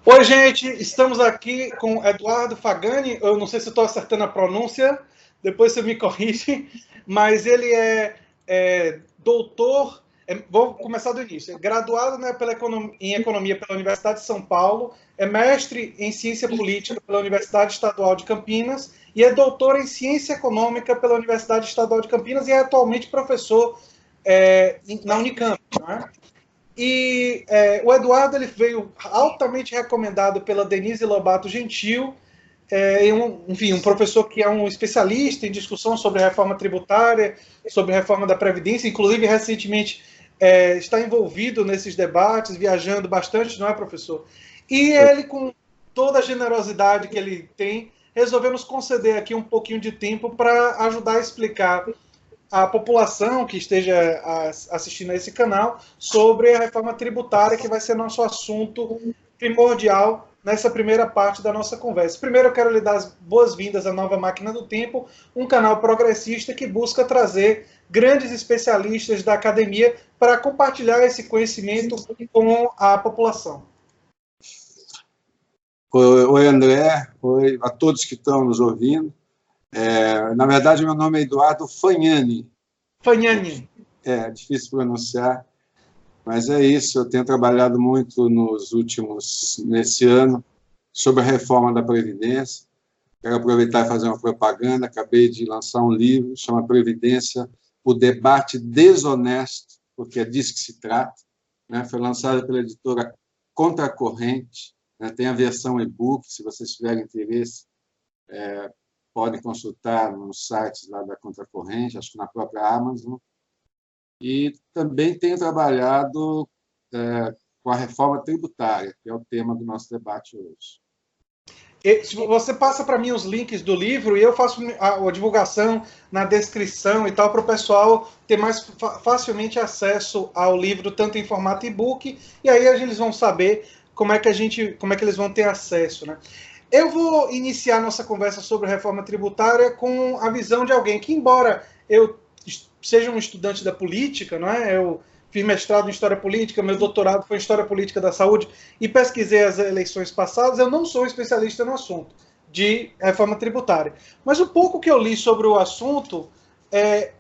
Oi, gente, estamos aqui com Eduardo Fagani. Eu não sei se estou acertando a pronúncia, depois você me corrige, mas ele é doutor. Vou começar do início. É graduado, né, em Economia pela Universidade de São Paulo, é mestre em Ciência Política pela Universidade Estadual de Campinas e é doutor em Ciência Econômica pela Universidade Estadual de Campinas e é atualmente professor na Unicamp. Né? E o Eduardo ele veio altamente recomendado pela Denise Lobato Gentil, enfim, um professor que é um especialista em discussão sobre a reforma tributária, sobre a reforma da Previdência, inclusive recentemente está envolvido nesses debates, viajando bastante, não é, professor? E ele, com toda a generosidade que ele tem, resolveu nos conceder aqui um pouquinho de tempo para ajudar a explicar a população que esteja assistindo a esse canal sobre a reforma tributária, que vai ser nosso assunto primordial nessa primeira parte da nossa conversa. Primeiro, eu quero lhe dar as boas-vindas à Nova Máquina do Tempo, um canal progressista que busca trazer grandes especialistas da academia para compartilhar esse conhecimento com a população. Oi, André. Oi a todos que estão nos ouvindo. Na verdade, meu nome é Eduardo Fagnani. Fagnani. É difícil pronunciar, mas é isso. Eu tenho trabalhado muito nesse ano, sobre a reforma da Previdência. Quero aproveitar e fazer uma propaganda. Acabei de lançar um livro, chama Previdência, o debate desonesto, porque é disso que se trata. Né? Foi lançado pela editora Contracorrente. Tem a versão e-book, se vocês tiverem interesse, podem consultar nos sites lá da Contracorrente, acho que na própria Amazon. E também tenho trabalhado com a reforma tributária, que é o tema do nosso debate hoje. Você passa para mim os links do livro e eu faço a divulgação na descrição e tal, para o pessoal ter mais facilmente acesso ao livro, tanto em formato e-book, e aí eles vão saber como é que eles vão ter acesso, né? Eu vou iniciar nossa conversa sobre reforma tributária com a visão de alguém que, embora eu seja um estudante da política, não é? Eu fiz mestrado em História Política, meu doutorado foi em História Política da Saúde e pesquisei as eleições passadas, eu não sou especialista no assunto de reforma tributária. Mas o pouco que eu li sobre o assunto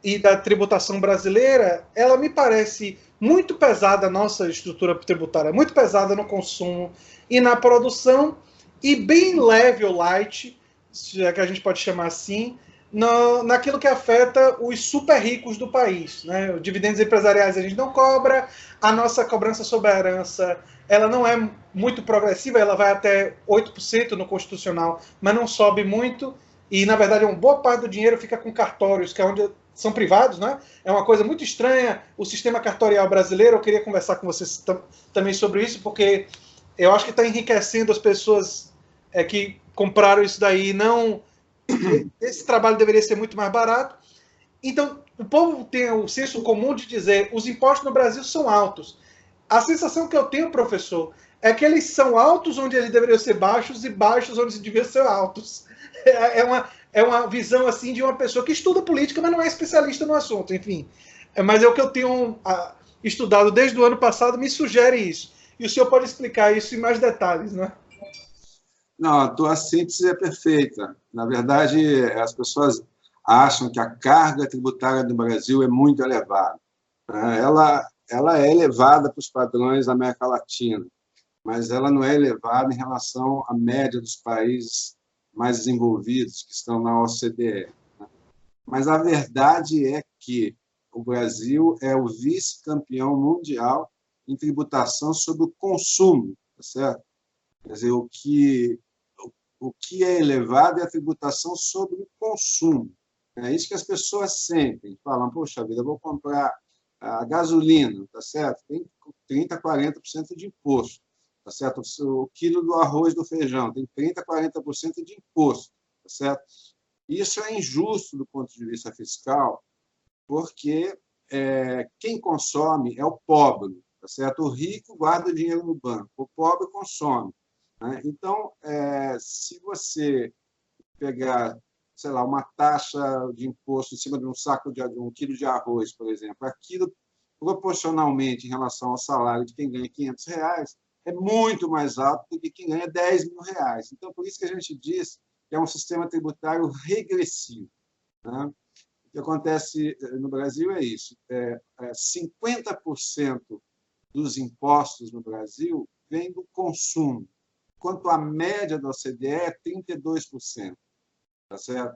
e da tributação brasileira, ela me parece muito pesada, a nossa estrutura tributária, muito pesada no consumo e na produção, e bem leve ou light, se é que a gente pode chamar assim, naquilo que afeta os super ricos do país. Né? Os dividendos empresariais a gente não cobra, a nossa cobrança sobre a herança ela não é muito progressiva, ela vai até 8% no constitucional, mas não sobe muito, e na verdade uma boa parte do dinheiro fica com cartórios, que é onde são privados, né? É uma coisa muito estranha o sistema cartorial brasileiro. Eu queria conversar com vocês também sobre isso, porque eu acho que está enriquecendo as pessoas que compraram isso daí. Não, esse trabalho deveria ser muito mais barato. Então, o povo tem o senso comum de dizer os impostos no Brasil são altos. A sensação que eu tenho, professor, é que eles são altos onde eles deveriam ser baixos e baixos onde eles deveriam ser altos. É uma visão assim de uma pessoa que estuda política, mas não é especialista no assunto, enfim. Mas é o que eu tenho estudado desde o ano passado, me sugere isso. E o senhor pode explicar isso em mais detalhes, né? Não, a tua síntese é perfeita. Na verdade, as pessoas acham que a carga tributária do Brasil é muito elevada. Ela é elevada para os padrões da América Latina, mas ela não é elevada em relação à média dos países mais desenvolvidos, que estão na OCDE. Mas a verdade é que o Brasil é o vice-campeão mundial em tributação sobre o consumo, tá certo? Quer dizer, o que é elevado é a tributação sobre o consumo. É isso que as pessoas sentem. Falam, poxa vida, eu vou comprar a gasolina, tá certo? Tem 30%, 40% de imposto, tá certo? O quilo do arroz, do feijão, tem 30%, 40% de imposto, tá certo? Isso é injusto do ponto de vista fiscal, porque quem consome é o pobre, tá certo? O rico guarda o dinheiro no banco, o pobre consome. Né? Então, se você pegar, sei lá, uma taxa de imposto em cima de um saco de um quilo de arroz, por exemplo, aquilo proporcionalmente em relação ao salário de quem ganha R$ 500, é muito mais alto do que quem ganha R$ 10.000. Então, por isso que a gente diz que é um sistema tributário regressivo, né? O que acontece no Brasil é isso: 50% dos impostos no Brasil vem do consumo, enquanto a média da OCDE é 32%. Tá certo?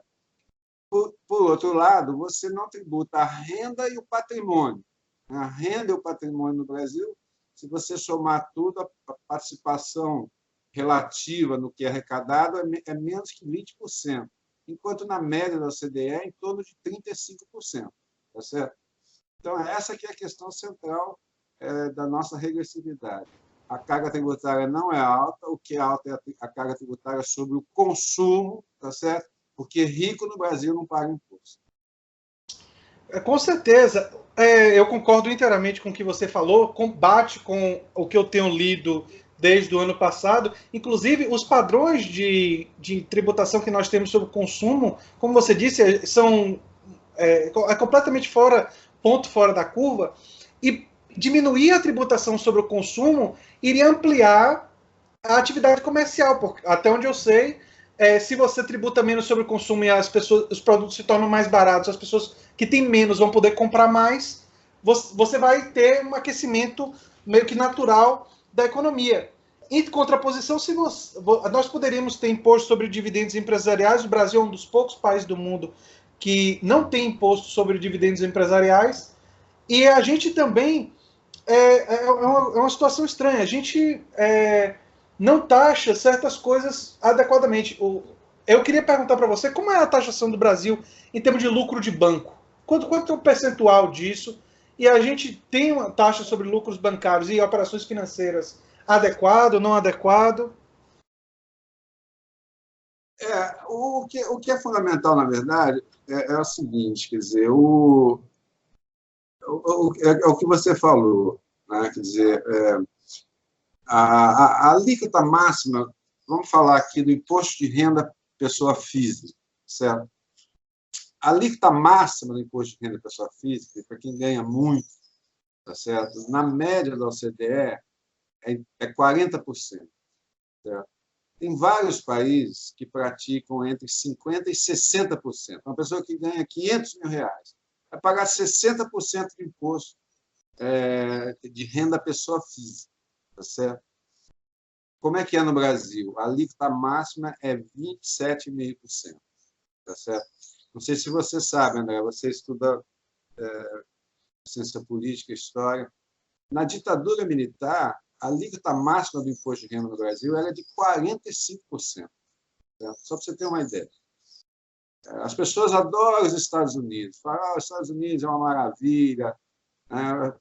Por outro lado, você não tributa a renda e o patrimônio. A renda e o patrimônio no Brasil, se você somar tudo, a participação relativa no que é arrecadado é menos que 20%, enquanto na média da OCDE é em torno de 35%. Tá certo? Então, essa que é a questão central da nossa regressividade. A carga tributária não é alta, o que é alta é a carga tributária sobre o consumo, tá certo? Porque rico no Brasil não paga imposto. Com certeza, eu concordo inteiramente com o que você falou, combate com o que eu tenho lido desde o ano passado, inclusive os padrões de tributação que nós temos sobre o consumo, como você disse, é completamente ponto fora da curva, e diminuir a tributação sobre o consumo iria ampliar a atividade comercial, porque, até onde eu sei, se você tributa menos sobre o consumo e os produtos se tornam mais baratos, as pessoas que têm menos vão poder comprar mais, você vai ter um aquecimento meio que natural da economia. Em contraposição, nós poderíamos ter imposto sobre dividendos empresariais. O Brasil é um dos poucos países do mundo que não tem imposto sobre dividendos empresariais. E a gente também é uma situação estranha. A gente não taxa certas coisas adequadamente. Eu queria perguntar para você como é a taxação do Brasil em termos de lucro de banco. Quanto é o percentual disso? E a gente tem uma taxa sobre lucros bancários e operações financeiras adequado, não adequado? O que é fundamental, na verdade, é o seguinte, quer dizer, é o que você falou, né? Quer dizer, a alíquota máxima, vamos falar aqui do imposto de renda pessoa física, certo? A alíquota máxima do imposto de renda pessoa física, para quem ganha muito, tá certo? Na média da OCDE, é 40%. Certo? Tem vários países que praticam entre 50% e 60%. Uma pessoa que ganha R$ 500.000 vai pagar 60% de imposto de renda pessoa física. Tá certo? Como é que é no Brasil? A alíquota máxima é 27,5%. Tá certo? Não sei se você sabe, André, você estuda ciência política, história. Na ditadura militar, a alíquota máxima do imposto de renda no Brasil era de 45%. Certo? Só para você ter uma ideia. As pessoas adoram os Estados Unidos. Falam, os Estados Unidos é uma maravilha. A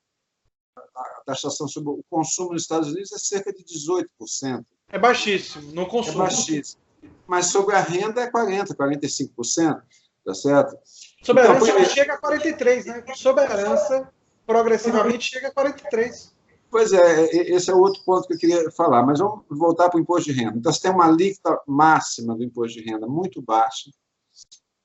taxação sobre o consumo nos Estados Unidos é cerca de 18%. É baixíssimo, no consumo. É baixíssimo. Mas sobre a renda é 40%, 45%. Tá certo? Sobre a herança chega a 43%, né? Sobre a herança, progressivamente, chega a 43%. Pois é, esse é outro ponto que eu queria falar, mas vamos voltar para o imposto de renda. Então, você tem uma alíquota máxima do imposto de renda muito baixa,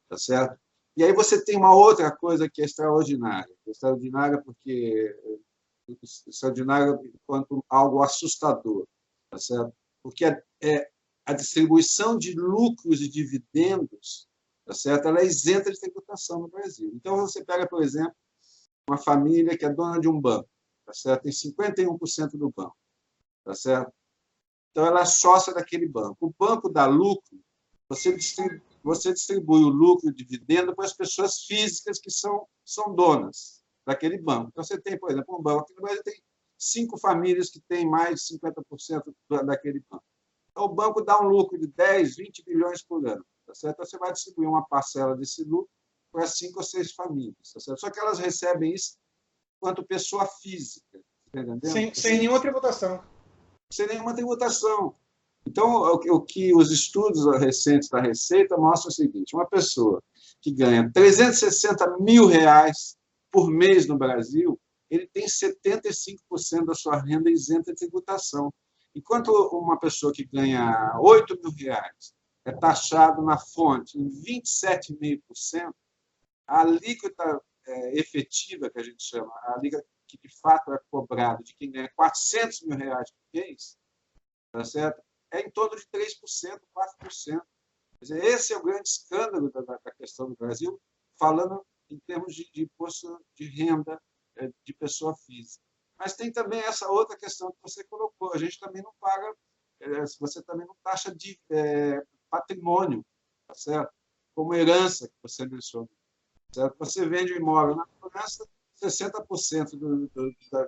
tá certo? E aí você tem uma outra coisa que é extraordinária. Extraordinária porque extraordinária quanto algo assustador, tá certo? Porque a distribuição de lucros e dividendos, tá certo? Ela é isenta de tributação no Brasil. Então, você pega, por exemplo, uma família que é dona de um banco, tá certo? Tem 51% do banco, tá certo? Então, ela é sócia daquele banco. O banco dá lucro, você distribui o lucro e o dividendo para as pessoas físicas que são donas daquele banco. Então, você tem, por exemplo, um banco aqui no Brasil, tem 5 famílias que têm mais de 50% daquele banco. Então, o banco dá um lucro de 10, 20 bilhões por ano, tá certo? Então, você vai distribuir uma parcela desse lucro para 5 ou 6 famílias, tá certo? Só que elas recebem isso quanto pessoa física, sem nenhuma tributação. Sem nenhuma tributação. Então, o que os estudos recentes da Receita mostram é o seguinte: uma pessoa que ganha R$ 360.000 por mês no Brasil, ele tem 75% da sua renda isenta de tributação. Enquanto uma pessoa que ganha R$ 8.000 é taxado na fonte em 27,5%, a alíquota efetiva, que a gente chama, a alíquota que de fato é cobrado de quem ganha R$ 400.000 por mês, tá certo? É em torno de 3%, 4%. Quer dizer, esse é o grande escândalo da questão do Brasil, falando em termos de imposto de renda de pessoa física. Mas tem também essa outra questão que você colocou. A gente também não paga, você também não taxa de patrimônio, tá certo? Como herança que você mencionou. Certo? Você vende um imóvel na França, 60%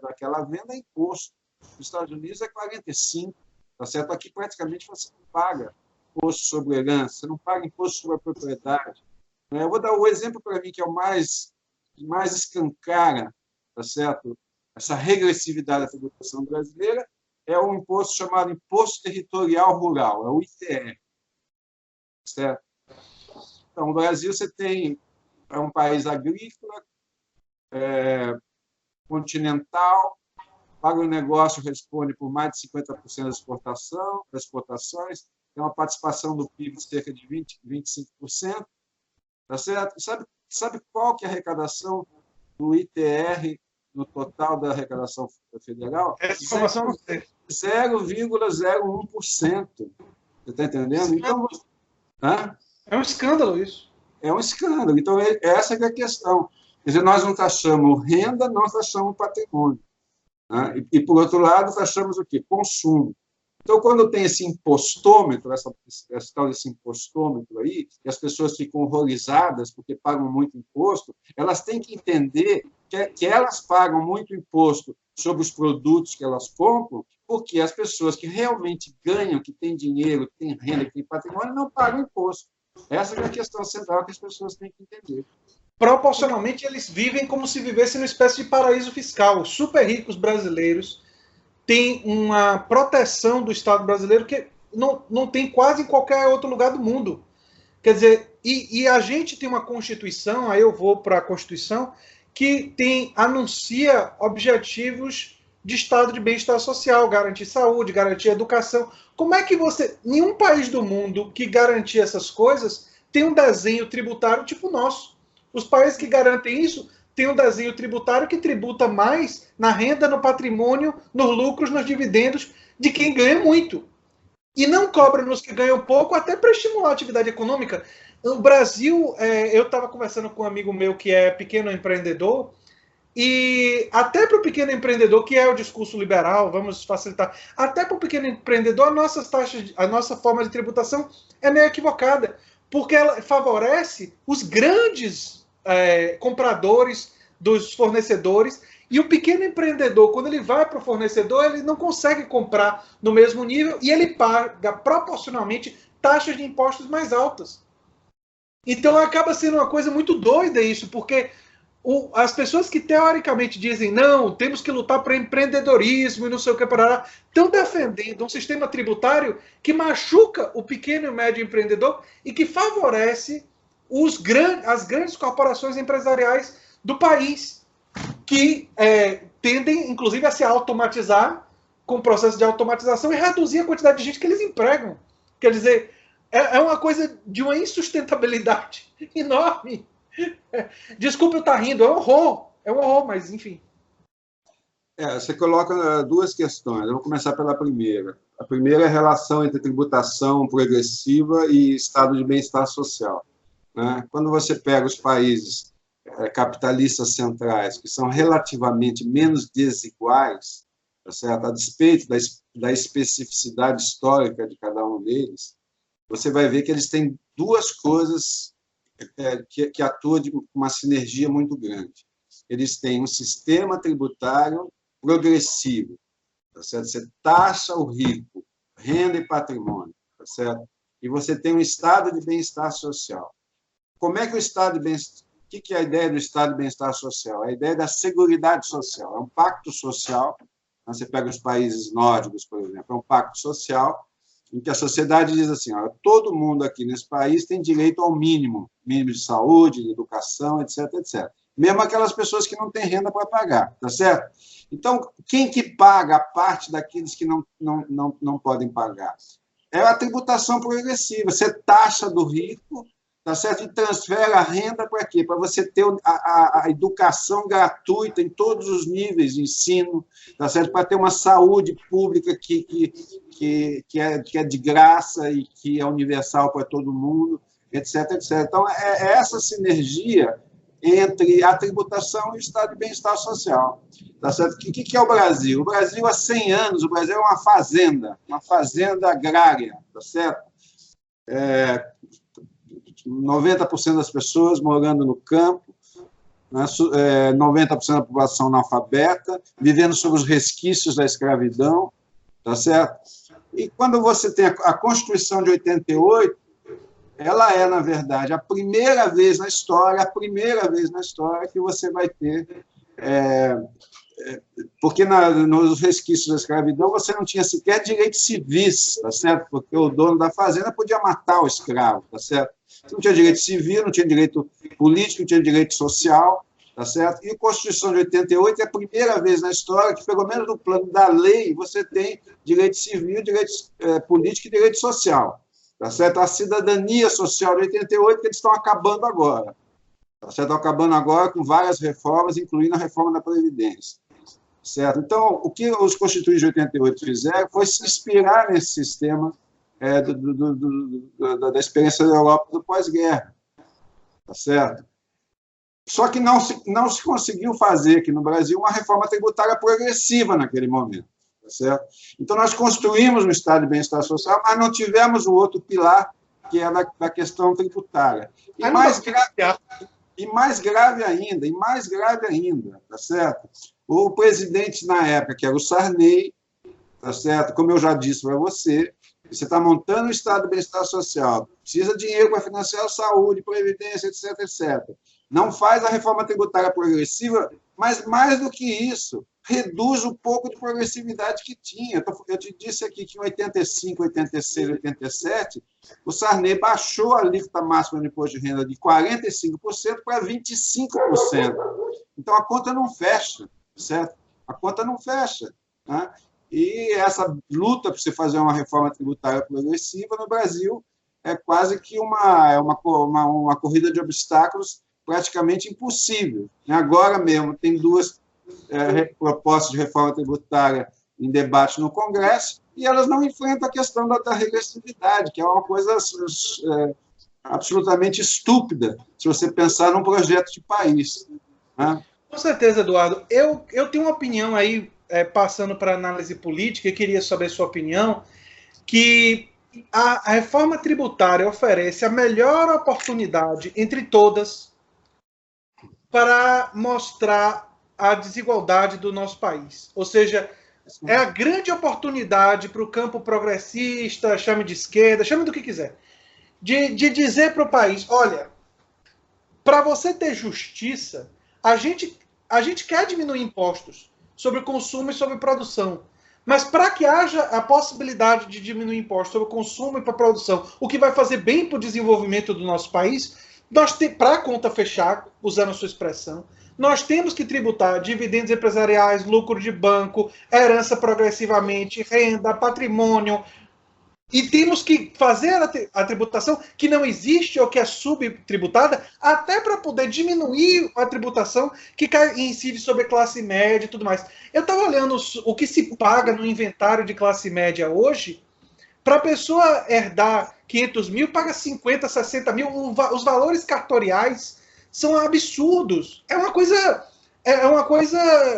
daquela venda é imposto. Nos Estados Unidos é 45%. Tá certo? Aqui, praticamente, você não paga imposto sobre herança, você não paga imposto sobre a propriedade. Eu vou dar o exemplo para mim que é o que mais escancara, tá certo? Essa regressividade da tributação brasileira é um imposto chamado Imposto Territorial Rural, é o ITR. Certo? Então, no Brasil, você tem um país agrícola, continental, o agronegócio responde por mais de 50% das exportações, tem uma participação do PIB de cerca de 25%. Tá certo? Sabe qual que é a arrecadação do ITR no total da arrecadação federal? Essa informação não sei. 0,01%. Você está entendendo? Então, é um escândalo isso. É um escândalo. Então, essa é a questão. Quer dizer, nós não taxamos renda, nós taxamos patrimônio. Né? E, por outro lado, taxamos o quê? Consumo. Então, quando tem esse impostômetro, essa tal desse impostômetro aí, e as pessoas ficam horrorizadas porque pagam muito imposto, elas têm que entender que elas pagam muito imposto sobre os produtos que elas compram, porque as pessoas que realmente ganham, que têm dinheiro, que têm renda, que têm patrimônio, não pagam imposto. Essa é a questão central que as pessoas têm que entender. Proporcionalmente, eles vivem como se vivessem numa espécie de paraíso fiscal. Os super ricos brasileiros têm uma proteção do Estado brasileiro que não tem quase em qualquer outro lugar do mundo. Quer dizer, e a gente tem uma Constituição, aí eu vou para a Constituição, que anuncia objetivos de estado de bem-estar social, garantir saúde, garantir educação. Como é que nenhum país do mundo que garantir essas coisas tem um desenho tributário tipo o nosso. Os países que garantem isso têm um desenho tributário que tributa mais na renda, no patrimônio, nos lucros, nos dividendos de quem ganha muito. E não cobra nos que ganham pouco, até para estimular a atividade econômica. No Brasil, eu estava conversando com um amigo meu que é pequeno empreendedor, e até para o pequeno empreendedor, que é o discurso liberal, vamos facilitar, até para o pequeno empreendedor, a nossa forma de tributação é meio equivocada, porque ela favorece os grandes compradores dos fornecedores, e o pequeno empreendedor, quando ele vai para o fornecedor, ele não consegue comprar no mesmo nível e ele paga proporcionalmente taxas de impostos mais altas. Então acaba sendo uma coisa muito doida isso, porque as pessoas que teoricamente dizem não, temos que lutar para empreendedorismo e não sei o que, estão defendendo um sistema tributário que machuca o pequeno e médio empreendedor e que favorece as grandes corporações empresariais do país, que tendem, inclusive, a se automatizar com o processo de automatização e reduzir a quantidade de gente que eles empregam. Quer dizer, é uma coisa de uma insustentabilidade enorme. Desculpa eu estar rindo, é um horror, mas enfim. Você coloca duas questões. Eu vou começar pela primeira. A primeira é a relação entre tributação progressiva e estado de bem-estar social. Né? Quando você pega os países capitalistas centrais, que são relativamente menos desiguais, tá certo? A despeito da especificidade histórica de cada um deles, você vai ver que eles têm duas coisas que atuam de uma sinergia muito grande. Eles têm um sistema tributário progressivo, tá certo? Você taxa o rico, renda e patrimônio, tá certo? E você tem um estado de bem-estar social. Como é que o estado de bem-estar... O que é a ideia do estado de bem-estar social? A ideia da seguridade social. É um pacto social. Você pega os países nórdicos, por exemplo, é um pacto social em que a sociedade diz assim, todo mundo aqui nesse país tem direito ao mínimo de saúde, de educação, etc., etc. Mesmo aquelas pessoas que não têm renda para pagar, tá certo? Então, quem que paga a parte daqueles que não podem pagar? É a tributação progressiva. Você taxa do rico tá certo? E transfere a renda para quê? Para você ter a educação gratuita em todos os níveis de ensino, tá certo? Para ter uma saúde pública que é de graça e que é universal para todo mundo, etc, etc. Então, é essa sinergia entre a tributação e o estado de bem-estar social. Tá certo? O que é o Brasil? O Brasil, há 100 anos, o Brasil é uma fazenda agrária, tá certo? 90% das pessoas morando no campo, né? 90% da população analfabeta, vivendo sob os resquícios da escravidão, tá certo? E quando você tem a Constituição de 88, ela é, na verdade, a primeira vez na história que você vai ter, porque nos resquícios da escravidão você não tinha sequer direitos civis, tá certo? Porque o dono da fazenda podia matar o escravo, tá certo? Você não tinha direito civil, não tinha direito político, não tinha direito social, tá certo? E a Constituição de 88 é a primeira vez na história que, pelo menos no plano da lei, você tem direito civil, direito político e direito social. Tá certo? A cidadania social de 88 que eles estão acabando agora. Tá certo? Estão acabando agora com várias reformas, incluindo a reforma da Previdência. Certo? Então, o que os constituintes de 88 fizeram foi se inspirar nesse sistema da experiência da Europa do pós-guerra. Tá certo? Só que não se conseguiu fazer aqui no Brasil uma reforma tributária progressiva naquele momento. Tá certo? Então, nós construímos um estado de bem-estar social, mas não tivemos o outro pilar, que é da questão tributária. E mais grave ainda, tá certo? O presidente, na época, que era o Sarney, tá certo? Como eu já disse para você está montando um estado de bem-estar social, precisa de dinheiro para financiar a saúde, previdência, etc, etc. Não faz a reforma tributária progressiva, mas, mais do que isso, reduz o pouco de progressividade que tinha. Eu te disse aqui que em 85, 86, 87, o Sarney baixou a alíquota máxima do imposto de renda de 45% para 25%. Então, a conta não fecha, certo? A conta não fecha, né? E essa luta para você fazer uma reforma tributária progressiva no Brasil é quase que uma corrida de obstáculos praticamente impossível. Agora mesmo tem duas propostas de reforma tributária em debate no Congresso e elas não enfrentam a questão da regressividade, que é uma coisa absolutamente estúpida se você pensar num projeto de país, né? Com certeza, Eduardo. Eu tenho uma opinião aí, passando para análise política, e queria saber sua opinião, que a reforma tributária oferece a melhor oportunidade entre todas para mostrar a desigualdade do nosso país. Ou seja, é a grande oportunidade para o campo progressista, chame de esquerda, chame do que quiser, de dizer para o país, olha, para você ter justiça, a gente quer diminuir impostos sobre o consumo e sobre a produção. Mas para que haja a possibilidade de diminuir impostos sobre o consumo e para a produção, o que vai fazer bem para o desenvolvimento do nosso país, para a conta fechar, usando a sua expressão, nós temos que tributar dividendos empresariais, lucro de banco, herança progressivamente, renda, patrimônio, e temos que fazer a tributação que não existe ou que é subtributada, até para poder diminuir a tributação que incide sobre a classe média e tudo mais. Eu estava olhando o que se paga no inventário de classe média hoje. Para a pessoa herdar 500 mil, paga 50, 60 mil. Os valores cartoriais são absurdos. É uma coisa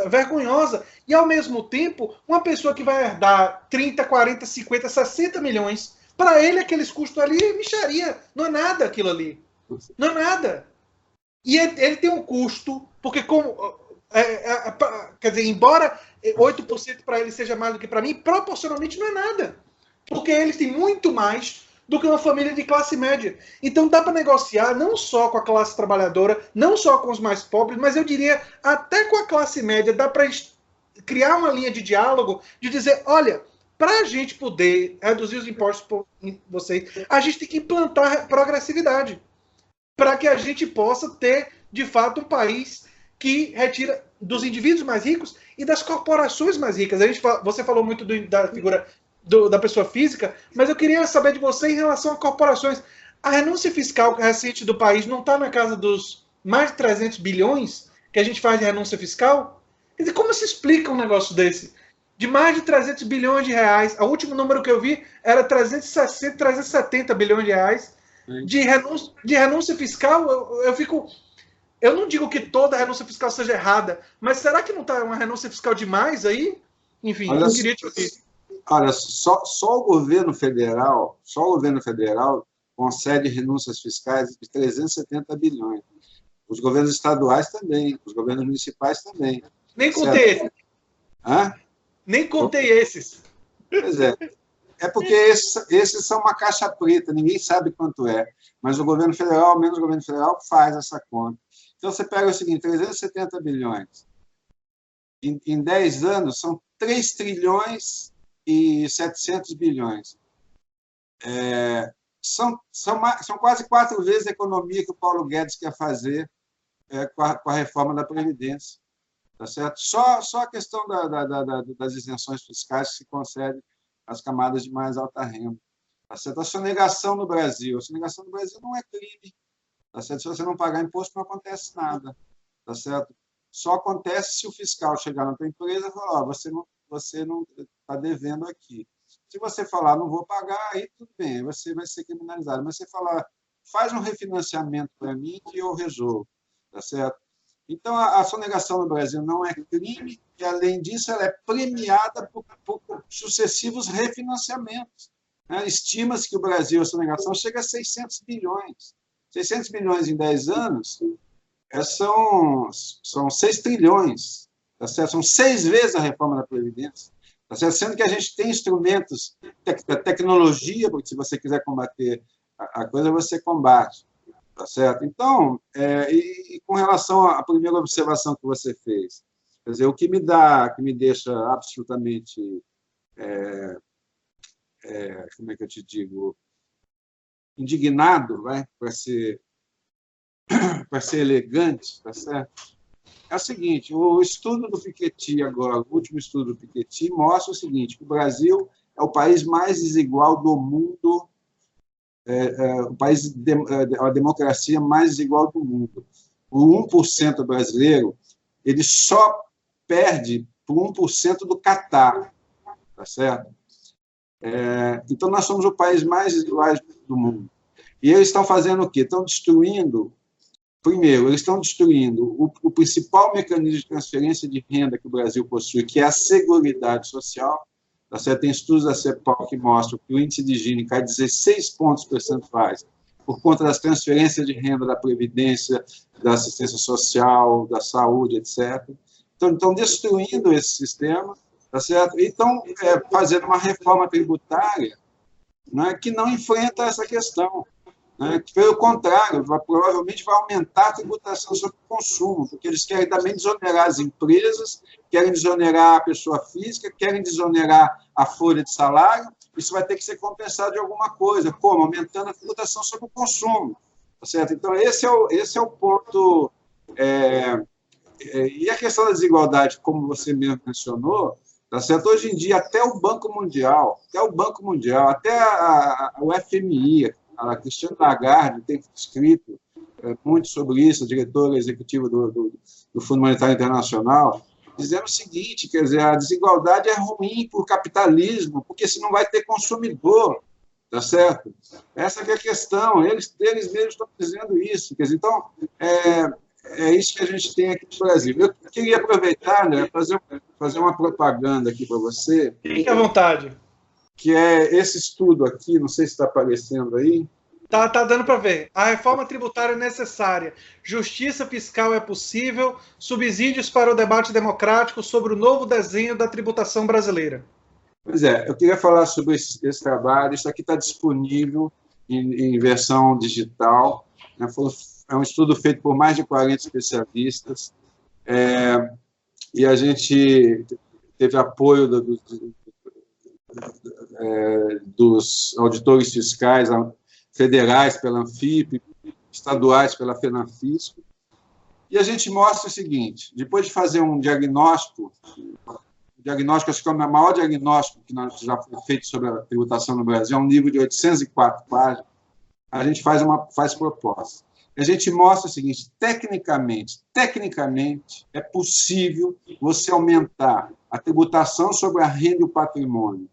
vergonhosa. E, ao mesmo tempo, uma pessoa que vai herdar 30, 40, 50, 60 milhões, para ele, aqueles custos ali é mixaria. Não é nada aquilo ali. Não é nada. E ele tem um custo, porque quer dizer, embora 8% para ele seja mais do que para mim, proporcionalmente não é nada. Porque eles têm muito mais do que uma família de classe média. Então dá para negociar não só com a classe trabalhadora, não só com os mais pobres, mas eu diria até com a classe média. Dá para criar uma linha de diálogo, de dizer, olha, para a gente poder reduzir os impostos por vocês, a gente tem que implantar progressividade, para que a gente possa ter, de fato, um país que retira dos indivíduos mais ricos e das corporações mais ricas. Você falou muito da figura da pessoa física, mas eu queria saber de você em relação a corporações. a renúncia fiscal recente do país não está na casa dos mais de 300 bilhões que a gente faz de renúncia fiscal? Quer dizer, como se explica um negócio desse? De mais de 300 bilhões de reais, o último número que eu vi era 360, 370 bilhões de reais de renúncia fiscal. Eu não digo que toda renúncia fiscal seja errada, mas será que não está uma renúncia fiscal demais aí? Enfim, olha, eu queria te ouvir. Olha, só o governo federal concede renúncias fiscais de 370 bilhões. Os governos estaduais também, os governos municipais também. Nem contei esses. Hã? Nem contei esses. Pois é. É porque esses são uma caixa preta, ninguém sabe quanto é. Mas o governo federal, ao menos o governo federal, faz essa conta. Então, você pega o seguinte, 370 bilhões. Em 10 anos, são 3 trilhões e 700 bilhões. São quase 4 vezes a economia que o Paulo Guedes quer fazer com a reforma da Previdência. Tá certo? Só a questão das isenções fiscais que se concede às camadas de mais alta renda. Tá certo? A sonegação no Brasil. A sonegação no Brasil não é crime. Tá certo? Se você não pagar imposto, não acontece nada. Tá certo? Só acontece se o fiscal chegar na tua empresa e falar: você não está devendo aqui. Se você falar, não vou pagar, aí tudo bem, você vai ser criminalizado. Mas você falar, faz um refinanciamento para mim que eu resolvo. Tá certo? Então, a sonegação no Brasil não é crime e, além disso, ela é premiada por sucessivos refinanciamentos. Estima-se que o Brasil, a sonegação, chega a 600 bilhões. 600 bilhões em 10 anos são 6 trilhões. Tá certo? São 6 vezes a reforma da Previdência. Tá certo? Sendo que a gente tem instrumentos, tecnologia, porque se você quiser combater a coisa, você combate. Tá certo? Então, e com relação à primeira observação que você fez, quer dizer, o que me deixa absolutamente, como é que eu te digo, indignado, para ser elegante, tá certo? É o seguinte: o estudo do Piketty agora, o último estudo do Piketty, mostra o seguinte: que o Brasil é o país mais desigual do mundo, a democracia mais desigual do mundo. O 1% brasileiro, ele só perde por 1% do Catar, tá certo? Então, nós somos o país mais desigual do mundo. E eles estão fazendo o quê? Estão destruindo, primeiro, eles estão destruindo o principal mecanismo de transferência de renda que o Brasil possui, que é a Seguridade Social. Tá certo? Tem estudos da CEPAL que mostram que o índice de Gini cai 16 pontos percentuais por conta das transferências de renda da Previdência, da assistência social, da saúde, etc. Então, estão destruindo esse sistema, tá certo? E estão fazendo uma reforma tributária, né, que não enfrenta essa questão. Né? Pelo contrário, provavelmente vai aumentar a tributação sobre o consumo, porque eles querem também desonerar as empresas, querem desonerar a pessoa física, querem desonerar a folha de salário. Isso vai ter que ser compensado de alguma coisa. Como? Aumentando a tributação sobre o consumo. Tá certo? Então, esse é o ponto. E a questão da desigualdade, como você mesmo mencionou, tá certo? Hoje em dia, até o Banco Mundial, até o FMI, a Christine Lagarde tem escrito muito sobre isso, a diretora executiva do Fundo Monetário Internacional, dizendo o seguinte, quer dizer, a desigualdade é ruim para o capitalismo, porque se não vai ter consumidor, tá certo? Essa que é a questão, eles mesmos estão dizendo isso. Quer dizer, então, é isso que a gente tem aqui no Brasil. Eu queria aproveitar, né, fazer uma propaganda aqui para você. Fique à vontade. Que é esse estudo aqui, não sei se está aparecendo aí. Tá dando para ver. A reforma tributária é necessária. Justiça fiscal é possível. Subsídios para o debate democrático sobre o novo desenho da tributação brasileira. Pois é, eu queria falar sobre esse trabalho. Isso aqui está disponível em versão digital. É um estudo feito por mais de 40 especialistas. E a gente teve apoio dos auditores fiscais federais pela Anfip, estaduais pela FENAFISCO, e a gente mostra o seguinte: depois de fazer um diagnóstico, acho que é o maior diagnóstico que já foi feito sobre a tributação no Brasil, é um livro de 804 páginas, a gente faz proposta. A gente mostra o seguinte, tecnicamente, é possível você aumentar a tributação sobre a renda e o patrimônio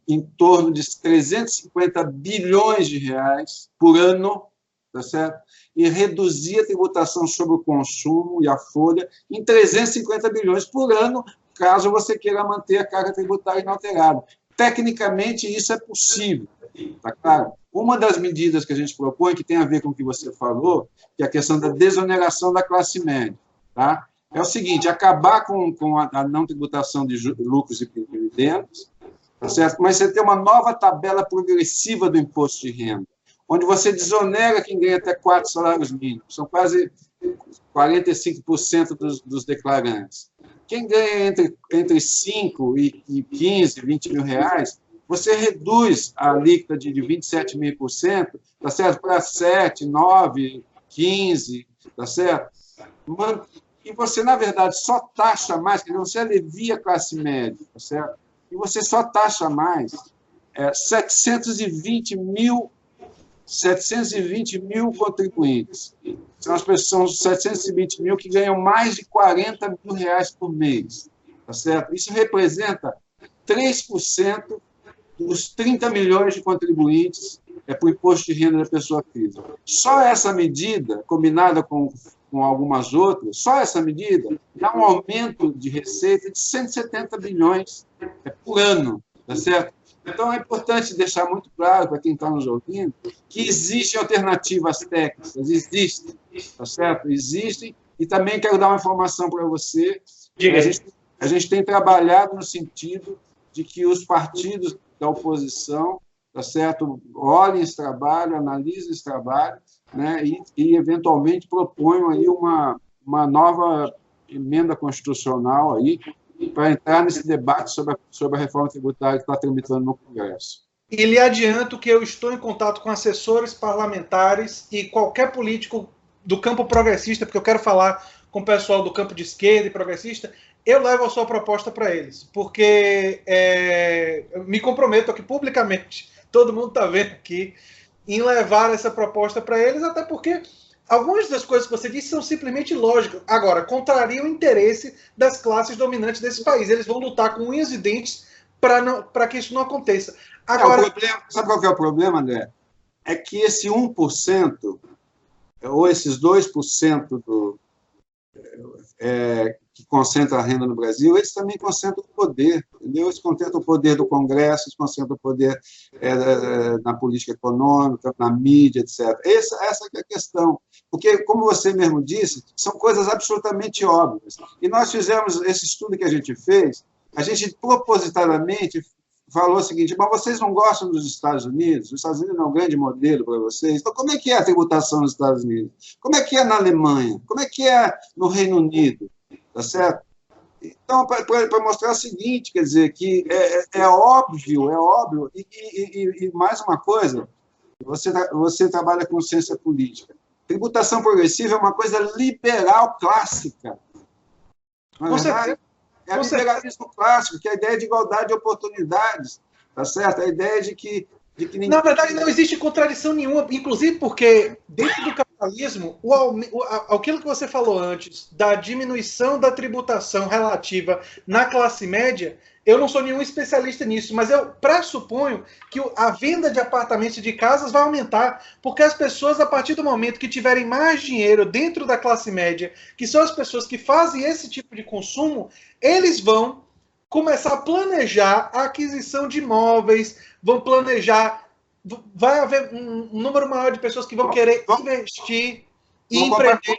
em torno de 350 bilhões de reais por ano, tá certo? E reduzir a tributação sobre o consumo e a folha em 350 bilhões por ano, caso você queira manter a carga tributária inalterada. Tecnicamente, isso é possível, tá claro? Uma das medidas que a gente propõe, que tem a ver com o que você falou, que é a questão da desoneração da classe média, tá? É o seguinte, acabar com a não tributação de lucros e dividendos, tá certo? Mas você tem uma nova tabela progressiva do imposto de renda, onde você desonera quem ganha até 4 salários mínimos, são quase 45% dos declarantes. Quem ganha entre 5 e 15, 20 mil reais, você reduz a alíquota de 27,5%, tá certo? Para 7, 9, 15, tá certo? E você, na verdade, só taxa mais, quer dizer, você alivia a classe média, tá certo? E você só taxa mais 720 mil contribuintes. São as pessoas, 720 mil que ganham mais de 40 mil reais por mês, tá certo? Isso representa 3% dos 30 milhões de contribuintes para o imposto de renda da pessoa física. Só essa medida, combinada com algumas outras, só essa medida dá um aumento de receita de 170 bilhões por ano, tá certo? Então, é importante deixar muito claro para quem está nos ouvindo que existem alternativas técnicas, existem, tá certo? Existem, e também quero dar uma informação para você. A gente tem trabalhado no sentido de que os partidos da oposição, tá certo, olhem esse trabalho, analisem esse trabalho, né, e eventualmente proponham aí uma nova emenda constitucional aí para entrar nesse debate sobre a reforma tributária que está tramitando no Congresso. E lhe adianto que eu estou em contato com assessores parlamentares e qualquer político do campo progressista, porque eu quero falar com o pessoal do campo de esquerda e progressista, eu levo a sua proposta para eles, porque eu me comprometo aqui publicamente, todo mundo está vendo aqui, em levar essa proposta para eles, até porque algumas das coisas que você disse são simplesmente lógicas. Agora, contrariam o interesse das classes dominantes desse país. Eles vão lutar com unhas e dentes para que isso não aconteça. Agora, sabe qual que é o problema, André? É que esse 1%, ou esses 2% que concentra a renda no Brasil, eles também concentram o poder, entendeu? Eles concentram o poder do Congresso, eles concentram o poder na política econômica, na mídia, etc. Essa que é a questão. Porque, como você mesmo disse, são coisas absolutamente óbvias. E nós fizemos esse estudo que a gente fez, a gente propositadamente falou o seguinte, mas vocês não gostam dos Estados Unidos? Os Estados Unidos não é um grande modelo para vocês? Então, como é que é a tributação nos Estados Unidos? Como é que é na Alemanha? Como é que é no Reino Unido? Tá certo? Então, para mostrar o seguinte, quer dizer, que é óbvio, e mais uma coisa, você trabalha com ciência política. Tributação progressiva é uma coisa liberal clássica. Não é verdade? É o liberalismo clássico, que é a ideia de igualdade de oportunidades, tá certo? A ideia de que ninguém... Na verdade, não existe contradição nenhuma, inclusive porque, dentro do capitalismo, aquilo que você falou antes, da diminuição da tributação relativa na classe média, eu não sou nenhum especialista nisso, mas eu pressuponho que a venda de apartamentos e de casas vai aumentar, porque as pessoas, a partir do momento que tiverem mais dinheiro dentro da classe média, que são as pessoas que fazem esse tipo de consumo, eles vão começar a planejar a aquisição de imóveis, vão planejar, vai haver um número maior de pessoas que vão querer investir e empreender.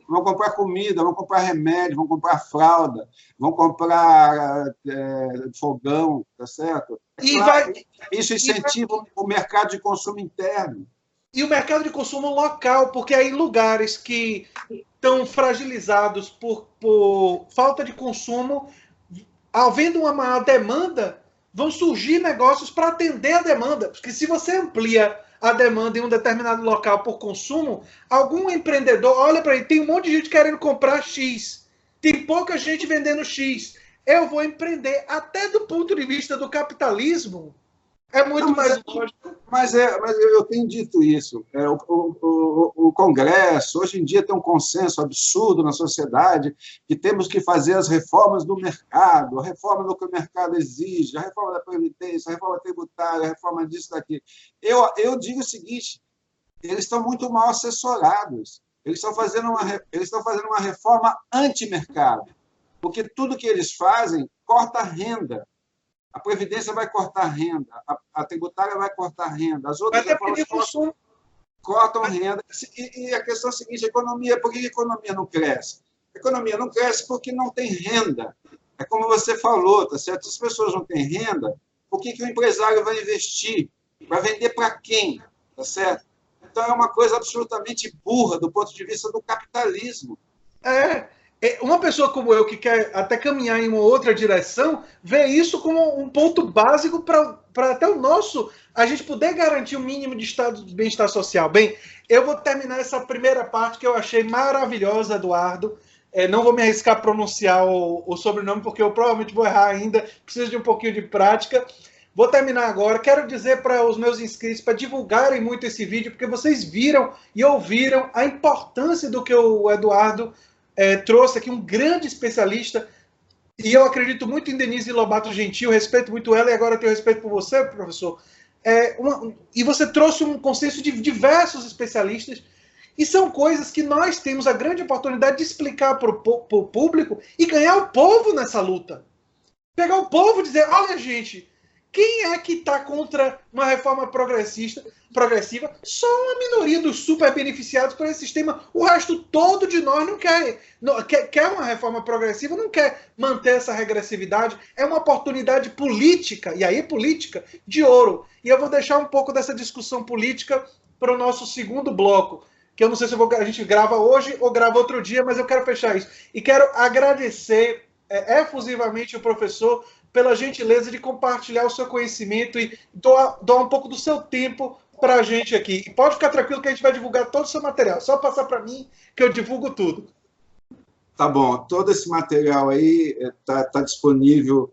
Vão comprar comida, vão comprar remédio, vão comprar fralda, vão comprar fogão, tá certo? Isso incentiva o mercado de consumo interno. E o mercado de consumo local, porque aí lugares que estão fragilizados por falta de consumo, havendo uma maior demanda, vão surgir negócios para atender a demanda. Porque se você amplia a demanda em um determinado local por consumo, algum empreendedor olha para ele, tem um monte de gente querendo comprar X, tem pouca gente vendendo X, eu vou empreender. Até do ponto de vista do capitalismo, é muito mais lógico. Mas eu tenho dito isso. O Congresso, hoje em dia, tem um consenso absurdo na sociedade que temos que fazer as reformas do mercado, a reforma do que o mercado exige, a reforma da Previdência, a reforma tributária, a reforma disso, daqui. Eu digo o seguinte, eles estão muito mal assessorados. Eles estão fazendo uma reforma anti-mercado, porque tudo que eles fazem corta a renda. A Previdência vai cortar renda, a tributária vai cortar renda, as outras reformas cortam renda. E a questão é a seguinte, por que a economia não cresce? A economia não cresce porque não tem renda. É como você falou, tá certo? Se as pessoas não têm renda, por que o empresário vai investir? Vai vender para quem? Tá certo? Então, é uma coisa absolutamente burra do ponto de vista do capitalismo. Uma pessoa como eu, que quer até caminhar em uma outra direção, vê isso como um ponto básico para até a gente poder garantir o mínimo de estado de bem-estar social. Bem, eu vou terminar essa primeira parte que eu achei maravilhosa, Eduardo. Não vou me arriscar a pronunciar o sobrenome, porque eu provavelmente vou errar ainda, preciso de um pouquinho de prática. Vou terminar agora. Quero dizer para os meus inscritos para divulgarem muito esse vídeo, porque vocês viram e ouviram a importância do que o Eduardo trouxe aqui, um grande especialista, e eu acredito muito em Denise Lobato Gentil, respeito muito ela, e agora tenho respeito por você, professor. E você trouxe um consenso de diversos especialistas, e são coisas que nós temos a grande oportunidade de explicar para o público e ganhar o povo nessa luta. Pegar o povo e dizer, olha, gente, quem é que está contra uma reforma progressiva? Só uma minoria dos super beneficiados por esse sistema. O resto todo de nós não quer uma reforma progressiva, não quer manter essa regressividade. É uma oportunidade política, e aí política, de ouro. E eu vou deixar um pouco dessa discussão política para o nosso segundo bloco, que eu não sei se a gente grava hoje ou grava outro dia, mas eu quero fechar isso. E quero agradecer efusivamente o professor pela gentileza de compartilhar o seu conhecimento e doar um pouco do seu tempo para a gente aqui. E pode ficar tranquilo que a gente vai divulgar todo o seu material. Só passar para mim que eu divulgo tudo. Tá bom. Todo esse material aí está disponível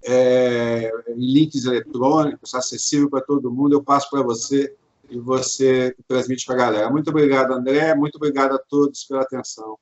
em links eletrônicos, acessível para todo mundo. Eu passo para você e você transmite para a galera. Muito obrigado, André. Muito obrigado a todos pela atenção.